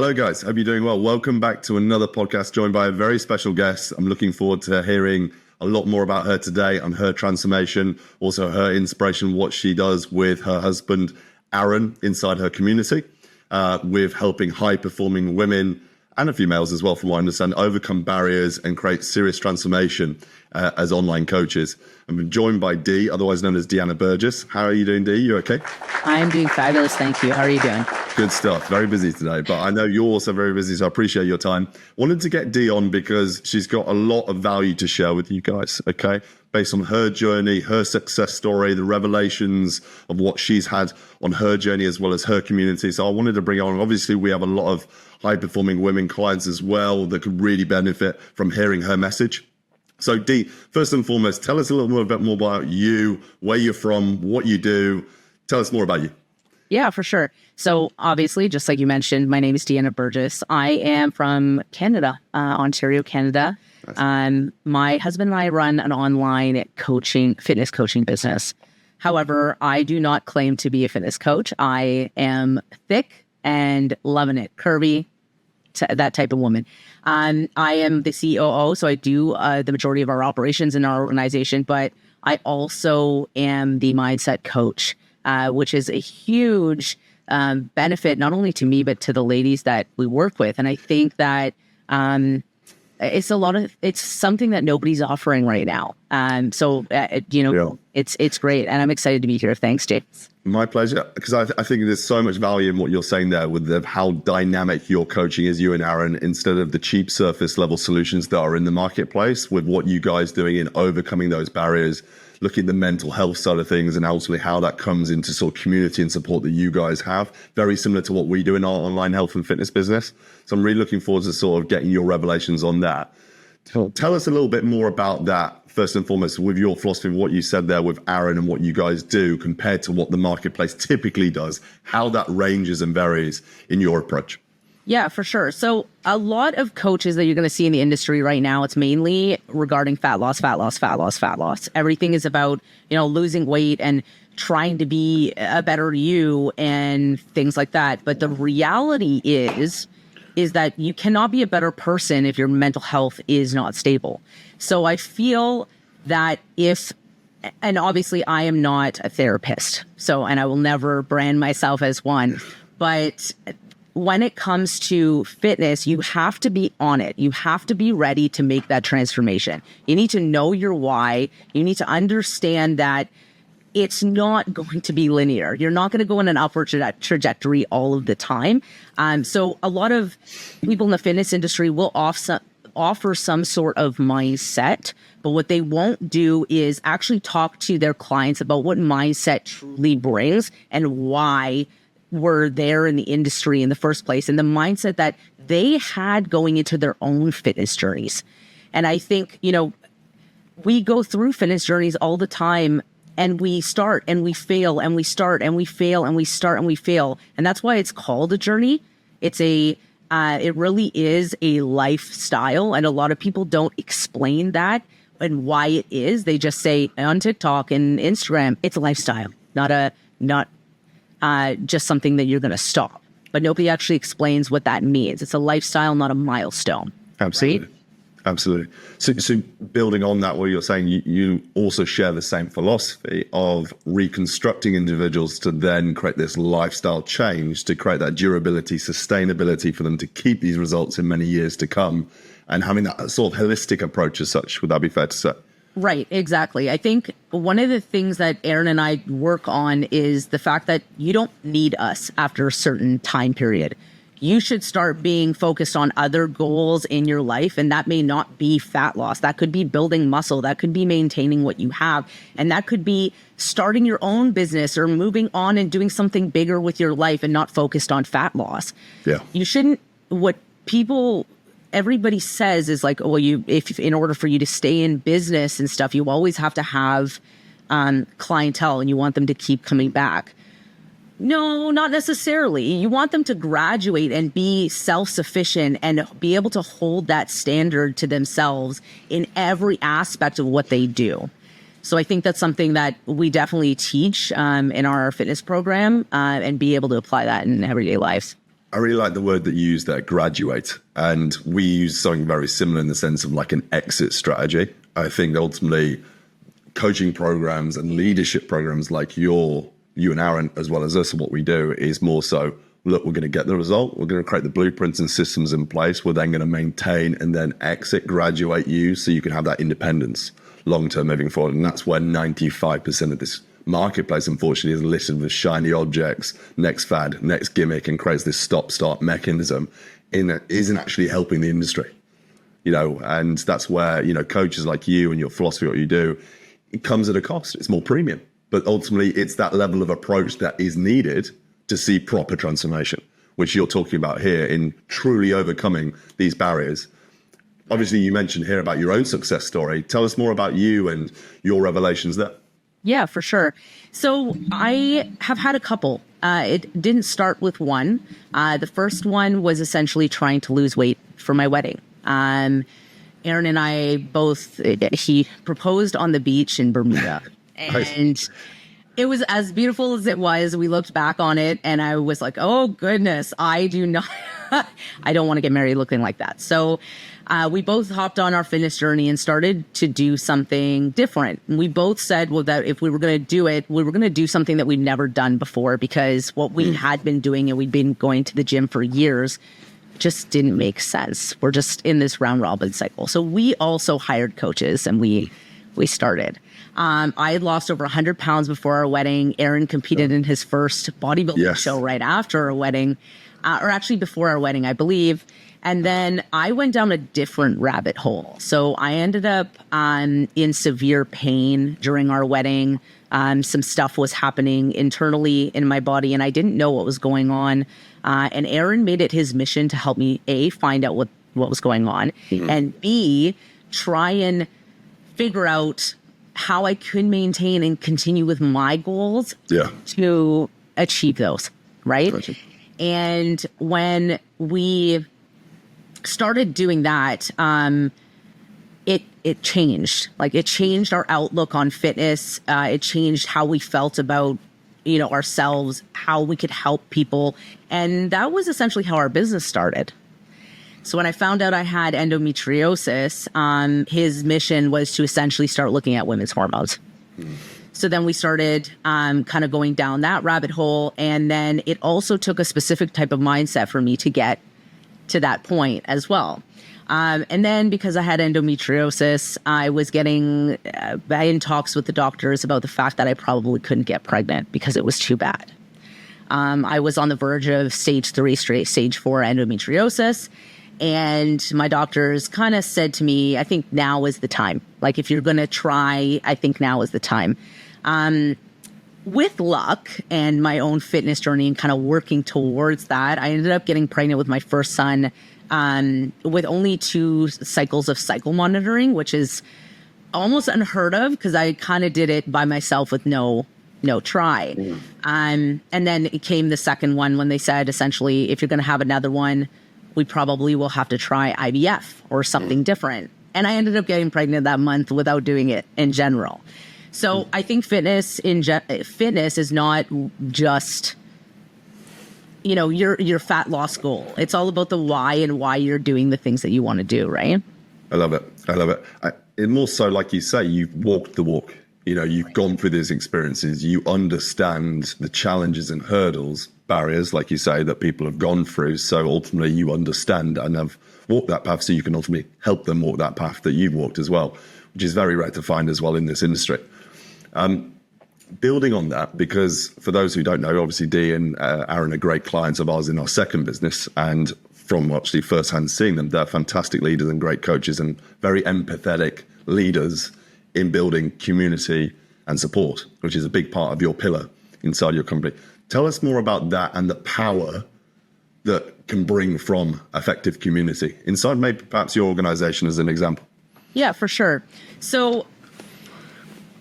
Hello, guys. Hope you're doing well. Welcome back to another podcast joined by a very special guest. I'm looking forward to hearing a lot more about her today and her transformation, also her inspiration, what she does with her husband, Aaron, inside her community, with helping high-performing women and a few males as well, from what I understand, overcome barriers and create serious transformation as online coaches. I'm joined by Dee, otherwise known as Deanna Burgess. How are you doing, Dee? You okay? I'm doing fabulous, thank you. How are you doing? Good stuff. Very busy today, but I know you're also very busy, so I appreciate your time. Wanted to get Dee on because she's got a lot of value to share with you guys, okay? Based on her journey, her success story, the revelations of what she's had on her journey as well as her community. So I wanted to bring on, obviously we have a lot of high-performing women clients as well that could really benefit from hearing her message. So Dee, first and foremost, tell us a little bit more about you, where you're from, what you do. Tell us more about you. Yeah, for sure. So obviously, just like you mentioned, my name is Deanna Burgess. I am from Canada, Ontario, Canada. Nice. My husband and I run an online fitness coaching business. However, I do not claim to be a fitness coach. I am thick and loving it, curvy, that type of woman. I am the COO, so I do the majority of our operations in our organization, but I also am the mindset coach, which is a huge benefit, not only to me, but to the ladies that we work with. And I think that it's something that nobody's offering right now. It's great. And I'm excited to be here. Thanks, James. My pleasure. Because I think there's so much value in what you're saying there with how dynamic your coaching is, you and Aaron, instead of the cheap surface level solutions that are in the marketplace, with what you guys doing in overcoming those barriers, looking at the mental health side of things and ultimately how that comes into sort of community and support that you guys have. Very similar to what we do in our online health and fitness business. So I'm really looking forward to sort of getting your revelations on that. Tell us a little bit more about that, first and foremost, with your philosophy of what you said there with Aaron and what you guys do compared to what the marketplace typically does, how that ranges and varies in your approach. Yeah, for sure. So a lot of coaches that you're going to see in the industry right now, it's mainly regarding fat loss. Everything is about, losing weight and trying to be a better you and things like that. But the reality is that you cannot be a better person if your mental health is not stable. So I feel that and obviously I am not a therapist, and I will never brand myself as one, but when it comes to fitness, you have to be on it. You have to be ready to make that transformation. You need to know your why. You need to understand that it's not going to be linear. You're not going to go in an upward trajectory all of the time. So a lot of people in the fitness industry will offer some sort of mindset, but what they won't do is actually talk to their clients about what mindset truly brings and why we're there in the industry in the first place, and the mindset that they had going into their own fitness journeys. And I think, we go through fitness journeys all the time, and we start and we fail and we start and we fail and we start and we fail. And that's why it's called a journey. It really is a lifestyle. And a lot of people don't explain that and why it is. They just say on TikTok and Instagram, it's a lifestyle, not just something that you're going to stop. But nobody actually explains what that means. It's a lifestyle, not a milestone. Absolutely. Right? Absolutely. So building on that, what you're saying, you also share the same philosophy of reconstructing individuals to then create this lifestyle change, to create that durability, sustainability for them to keep these results in many years to come, and having that sort of holistic approach as such. Would that be fair to say? Right, exactly. I think one of the things that Aaron and I work on is the fact that you don't need us after a certain time period. You should start being focused on other goals in your life. And that may not be fat loss. That could be building muscle. That could be maintaining what you have. And that could be starting your own business or moving on and doing something bigger with your life and not focused on fat loss. Yeah. You shouldn't, everybody says is like, well, if in order for you to stay in business and stuff, you always have to have clientele and you want them to keep coming back. No, not necessarily. You want them to graduate and be self-sufficient and be able to hold that standard to themselves in every aspect of what they do. So I think that's something that we definitely teach in our fitness program and be able to apply that in everyday lives. I really like the word that you used there, graduate. And we use something very similar in the sense of like an exit strategy. I think ultimately coaching programs and leadership programs like you and Aaron, as well as us, and what we do is more so, look, we're going to get the result. We're going to create the blueprints and systems in place. We're then going to maintain and then exit, graduate you so you can have that independence long-term moving forward. And that's where 95% of this marketplace, unfortunately, is littered with shiny objects, next fad, next gimmick, and creates this stop-start mechanism isn't actually helping the industry. And that's where, coaches like you and your philosophy, what you do, it comes at a cost. It's more premium. But ultimately, it's that level of approach that is needed to see proper transformation, which you're talking about here in truly overcoming these barriers. Obviously, you mentioned here about your own success story. Tell us more about you and your revelations there. Yeah, for sure. So I have had a couple. It didn't start with one. The first one was essentially trying to lose weight for my wedding. Aaron and I both, he proposed on the beach in Bermuda. And it was as beautiful as it was. We looked back on it and I was like, oh goodness, I don't want to get married looking like that. So we both hopped on our fitness journey and started to do something different. We both said, well, that if we were going to do it, we were going to do something that we'd never done before, because what we had been doing and we'd been going to the gym for years just didn't make sense. We're just in this round robin cycle. So we also hired coaches and we started. I had lost over 100 pounds before our wedding. Aaron competed in his first bodybuilding show right after our wedding, or actually before our wedding, I believe. And then I went down a different rabbit hole. So I ended up in severe pain during our wedding. Some stuff was happening internally in my body, and I didn't know what was going on. And Aaron made it his mission to help me, A, find out what was going on, and B, try and figure out how I could maintain and continue with my goals to achieve those, right? Gotcha. And when we started doing that, it changed. Like, it changed our outlook on fitness. It changed how we felt about, ourselves, how we could help people. And that was essentially how our business started. So when I found out I had endometriosis, his mission was to essentially start looking at women's hormones. So then we started kind of going down that rabbit hole. And then it also took a specific type of mindset for me to get to that point as well. And then because I had endometriosis, I was getting in talks with the doctors about the fact that I probably couldn't get pregnant because it was too bad. I was on the verge of stage 3, stage 4 endometriosis. And my doctors kind of said to me, I think now is the time. Like, if you're going to try, I think now is the time. With luck and my own fitness journey and kind of working towards that, I ended up getting pregnant with my first son with only 2 cycles of cycle monitoring, which is almost unheard of because I kind of did it by myself with no try. And then it came the second one when they said, essentially, if you're going to have another one, we probably will have to try IVF or something different. And I ended up getting pregnant that month without doing it in general. So I think fitness is not just, your fat loss goal. It's all about the why and why you're doing the things that you want to do, right? I love it. It more so, like you say, you've walked the walk. You've gone through these experiences. You understand the challenges and hurdles, barriers, like you say, that people have gone through. So ultimately you understand and have walked that path, so you can ultimately help them walk that path that you've walked as well, which is very rare to find as well in this industry. Building on that, because for those who don't know, obviously Dee and Aaron are great clients of ours in our second business, and from actually firsthand seeing them, they're fantastic leaders and great coaches and very empathetic leaders in building community and support, which is a big part of your pillar inside your company. Tell us more about that and the power that can bring from effective community inside maybe perhaps your organization as an example. Yeah, for sure. So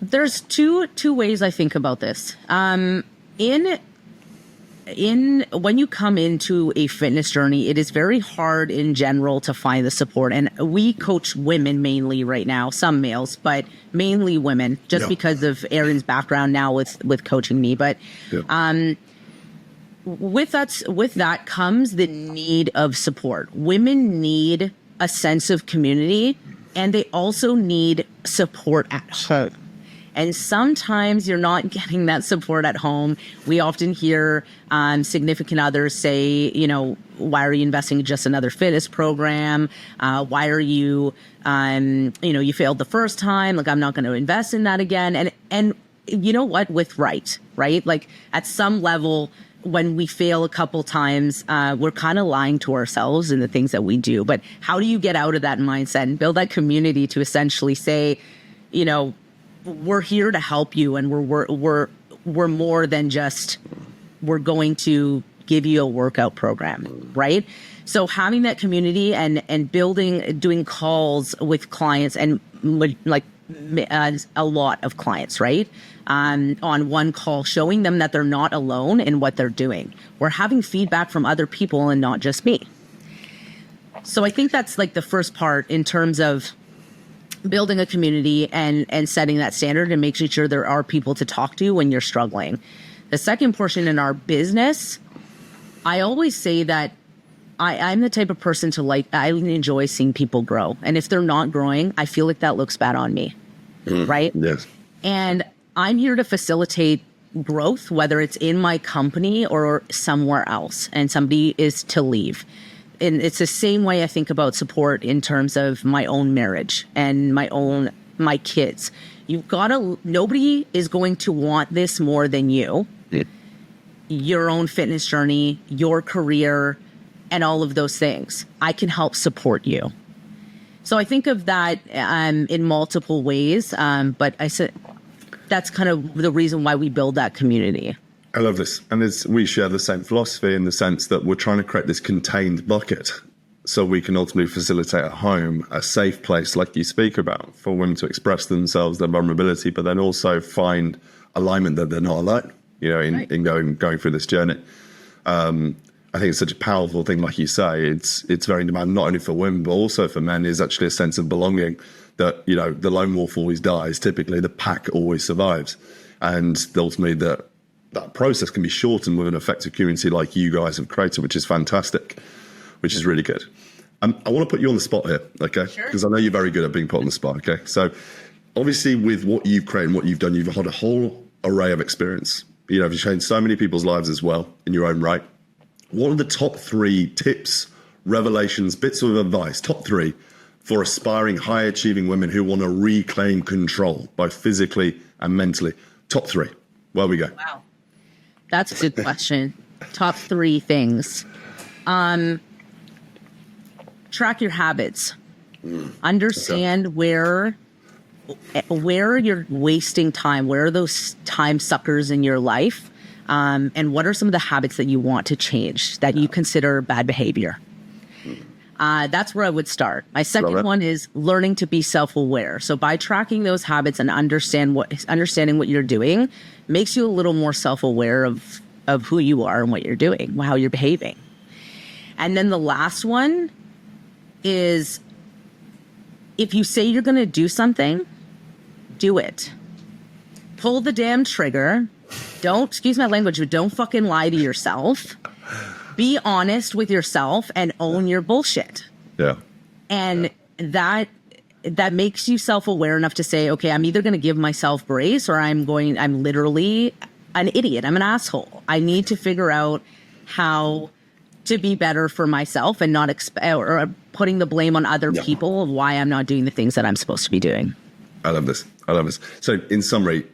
there's two ways I think about this. In when you come into a fitness journey, it is very hard in general to find the support. And we coach women mainly right now, some males, but mainly women, just because of Aaron's background now with coaching me. But with that comes the need of support. Women need a sense of community, and they also need support at home. And sometimes you're not getting that support at home. We often hear significant others say, why are you investing in just another fitness program? Why are you, you failed the first time. Like, I'm not going to invest in that again. And you know what? Right? Like, at some level, when we fail a couple times, we're kind of lying to ourselves in the things that we do. But how do you get out of that mindset and build that community to essentially say, we're here to help you, and we're more than just, we're going to give you a workout program, right? So having that community and doing calls with clients and like a lot of clients, right? On one call, showing them that they're not alone in what they're doing. We're having feedback from other people and not just me. So I think that's like the first part in terms of building a community and setting that standard and making sure there are people to talk to when you're struggling. The second portion in our business, I always say that I'm the type of person I enjoy seeing people grow. And if they're not growing, I feel like that looks bad on me, right? Yes. And I'm here to facilitate growth, whether it's in my company or somewhere else, and somebody is to leave. And it's the same way I think about support in terms of my own marriage and my kids. Nobody is going to want this more than you. Yeah. Your own fitness journey, your career, and all of those things. I can help support you. So I think of that in multiple ways. But I said that's kind of the reason why we build that community. I love this. And we share the same philosophy in the sense that we're trying to create this contained bucket so we can ultimately facilitate at home a safe place, like you speak about, for women to express themselves, their vulnerability, but then also find alignment that they're not alone, in going through this journey. I think it's such a powerful thing, like you say. It's very in demand, not only for women, but also for men, is actually a sense of belonging that, the lone wolf always dies. Typically, the pack always survives. And ultimately, that process can be shortened with an effective community like you guys have created, which is fantastic, which is really good. I want to put you on the spot here, okay? Sure. Because I know you're very good at being put on the spot, okay? So obviously with what you've created and what you've done, you've had a whole array of experience. You've changed so many people's lives as well in your own right. What are the top 3 tips, revelations, bits of advice, top 3 for aspiring, high-achieving women who want to reclaim control, both physically and mentally? Top 3. Where we go? Wow. That's a good question. Top 3 things. Track your habits. Understand where you're wasting time. Where are those time suckers in your life? And what are some of the habits that you want to change that you consider bad behavior? That's where I would start. My second one is learning to be self-aware. So by tracking those habits and understanding what you're doing makes you a little more self-aware of who you are and what you're doing, how you're behaving. And then the last one is, if you say you're going to do something, do it. Pull the damn trigger. Don't, excuse my language, but don't fucking lie to yourself. Be honest with yourself and own your bullshit. Yeah. And that makes you self-aware enough to say, okay, I'm either going to give myself grace or I'm literally an idiot. I'm an asshole. I need to figure out how to be better for myself and not or putting the blame on other people of why I'm not doing the things that I'm supposed to be doing. I love this. So in summary,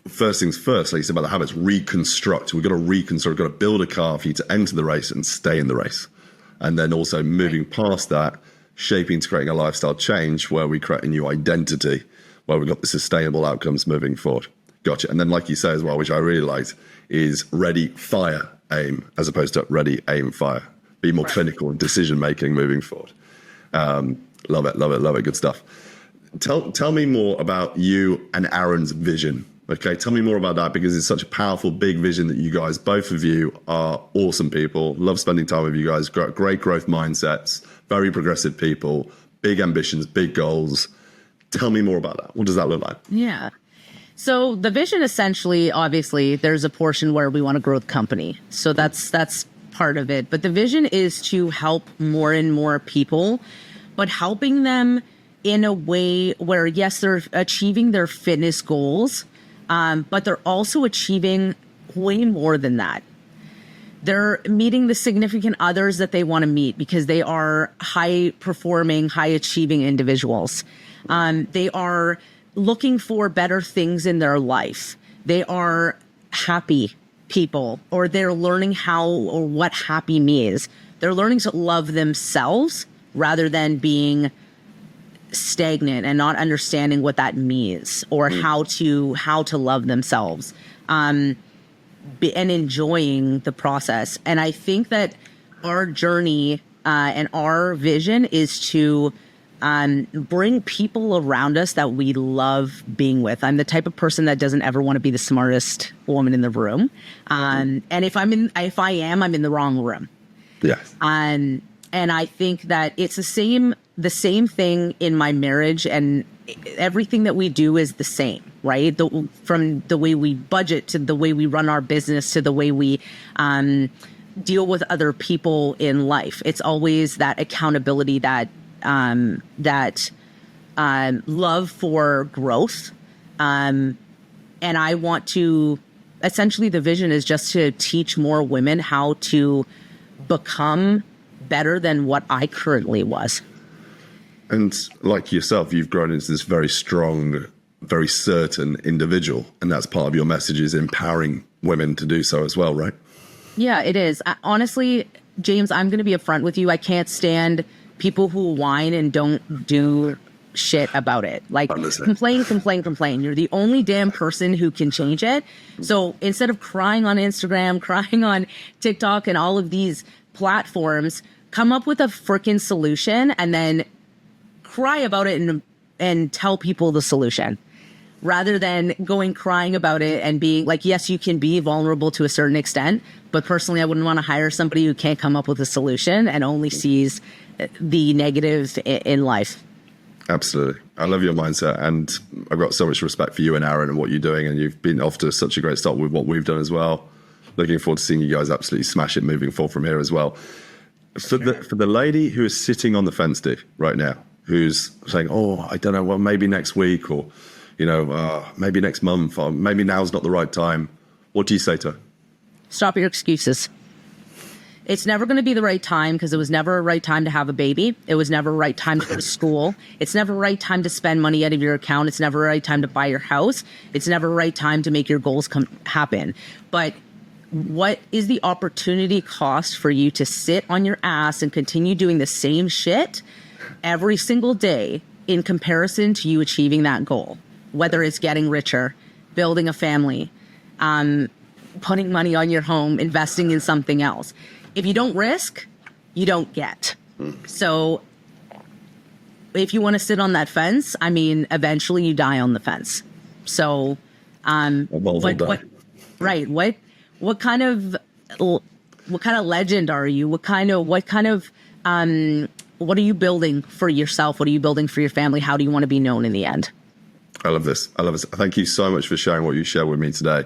first things first, like you said about the habits, reconstruct. We've got to reconstruct, we've got to build a car for you to enter the race and stay in the race. And then also moving past that, shaping to creating a lifestyle change where we create a new identity, where we've got the sustainable outcomes moving forward. Gotcha. And then like you say as well, which I really liked, is ready, fire, aim, as opposed to ready, aim, fire. Be more clinical in decision-making moving forward. Love it. Good stuff. Tell me more about you and Aaron's vision. Okay, tell me more about that, because it's such a powerful, big vision that you guys, both of you, are awesome people. Love spending time with you guys. Great growth mindsets, very progressive people, big ambitions, big goals. Tell me more about that. What does that look like? Yeah. So the vision, essentially, obviously, there's a portion where we want to grow the company. So that's part of it. But the vision is to help more and more people, but helping them in a way where, yes, they're achieving their fitness goals, but they're also achieving way more than that. They're meeting the significant others that they want to meet because they are high performing, high achieving individuals. They are looking for better things in their life. They are happy people, or they're learning how or what happy means. They're learning to love themselves rather than being stagnant and not understanding what that means or how to love themselves, and enjoying the process. And I think that our journey and our vision is to bring people around us that we love being with. I'm the type of person that doesn't ever want to be the smartest woman in the room. And if I am, I'm in the wrong room. Yes. And I think that it's the same thing in my marriage, and everything that we do is the same, right? From the way we budget to the way we run our business to the way we deal with other people in life. It's always that accountability, that love for growth. And I want to, essentially the vision is just to teach more women how to become better than what I currently was. And like yourself, you've grown into this very strong, very certain individual. And that's part of your message, is empowering women to do so as well, right? Yeah, it is. Honestly, James, I'm going to be upfront with you. I can't stand people who whine and don't do shit about it. Like, complain. You're the only damn person who can change it. So instead of crying on Instagram, crying on TikTok and all of these platforms, come up with a freaking solution and then cry about it and tell people the solution, rather than going crying about it and being like, yes, you can be vulnerable to a certain extent, but personally, I wouldn't want to hire somebody who can't come up with a solution and only sees the negative in life. Absolutely. I love your mindset, and I've got so much respect for you and Aaron and what you're doing, and you've been off to such a great start with what we've done as well. Looking forward to seeing you guys absolutely smash it moving forward from here as well. For the lady who is sitting on the fence, Steve, right now, who's saying, oh, I don't know, well, maybe next week, or, maybe next month, or maybe now's not the right time. What do you say to her? Stop your excuses. It's never going to be the right time, because it was never a right time to have a baby. It was never a right time to go to school. It's never a right time to spend money out of your account. It's never a right time to buy your house. It's never a right time to make your goals happen. But what is the opportunity cost for you to sit on your ass and continue doing the same shit every single day in comparison to you achieving that goal? Whether it's getting richer, building a family, putting money on your home, investing in something else. If you don't risk, you don't get. So if you want to sit on that fence, I mean, eventually you die on the fence. So, what kind of legend are you? What are you building for yourself? What are you building for your family? How do you want to be known in the end? I love this. Thank you so much for sharing what you shared with me today.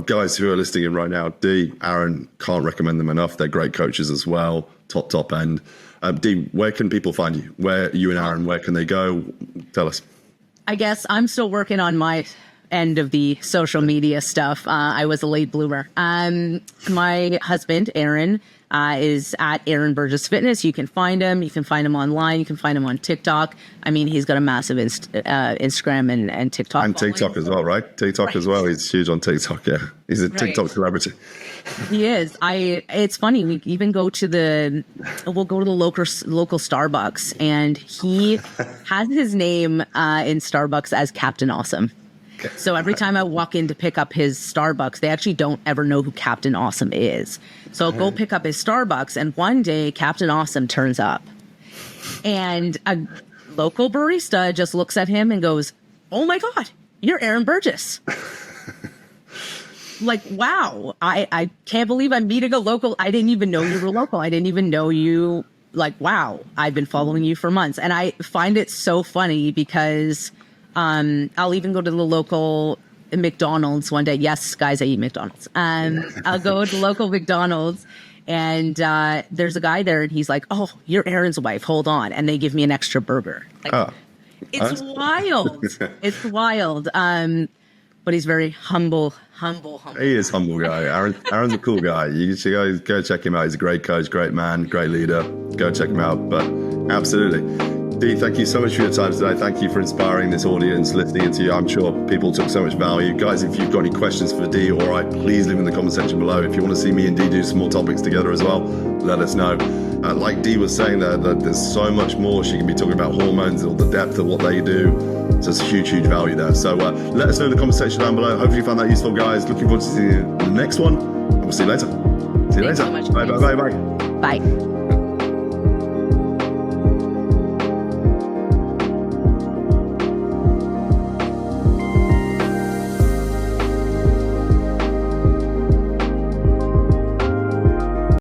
Guys who are listening in right now, Dee, Aaron, can't recommend them enough. They're great coaches as well, top end. Dee, where can people find you? Where you and Aaron, where can they go? Tell us. I guess I'm still working on my end of the social media stuff. I was a late bloomer. My husband, Aaron, is at Aaron Burgess Fitness. You can find him. You can find him online. You can find him on TikTok. I mean, he's got a massive Instagram and TikTok. And TikTok as well, right? TikTok as well. He's huge on TikTok. Yeah, he's a TikTok celebrity. He is. It's funny. We even we'll go to the local Starbucks, and he has his name in Starbucks as Captain Awesome. So every time I walk in to pick up his Starbucks, they actually don't ever know who Captain Awesome is. So I'll go pick up his Starbucks, and one day Captain Awesome turns up. And a local barista just looks at him and goes, "Oh my God, you're Aaron Burgess." Like, wow, I can't believe I'm meeting a local. I didn't even know you were local. I didn't even know you. Like, wow, I've been following you for months. And I find it so funny because I'll even go to the local McDonald's one day. Yes, guys, I eat McDonald's. I'll go to the local McDonald's, and there's a guy there, and he's like, "Oh, you're Aaron's wife. Hold on," and they give me an extra burger. Like, it's wild. It's wild. But he's very humble. He is humble guy. Aaron's a cool guy. You should go check him out. He's a great coach, great man, great leader. Go check him out. But absolutely. Dee, thank you so much for your time today. Thank you for inspiring this audience, listening to you. I'm sure people took so much value. Guys, if you've got any questions for Dee, all right, please leave in the comment section below. If you want to see me and Dee do some more topics together as well, let us know. Like Dee was saying there, that there's so much more. She can be talking about hormones or the depth of what they do. So there's huge value there. So let us know in the comment section down below. Hopefully you found that useful, guys. Looking forward to seeing you in the next one. And we'll see you later. See you later. Thanks so much. Bye. Bye.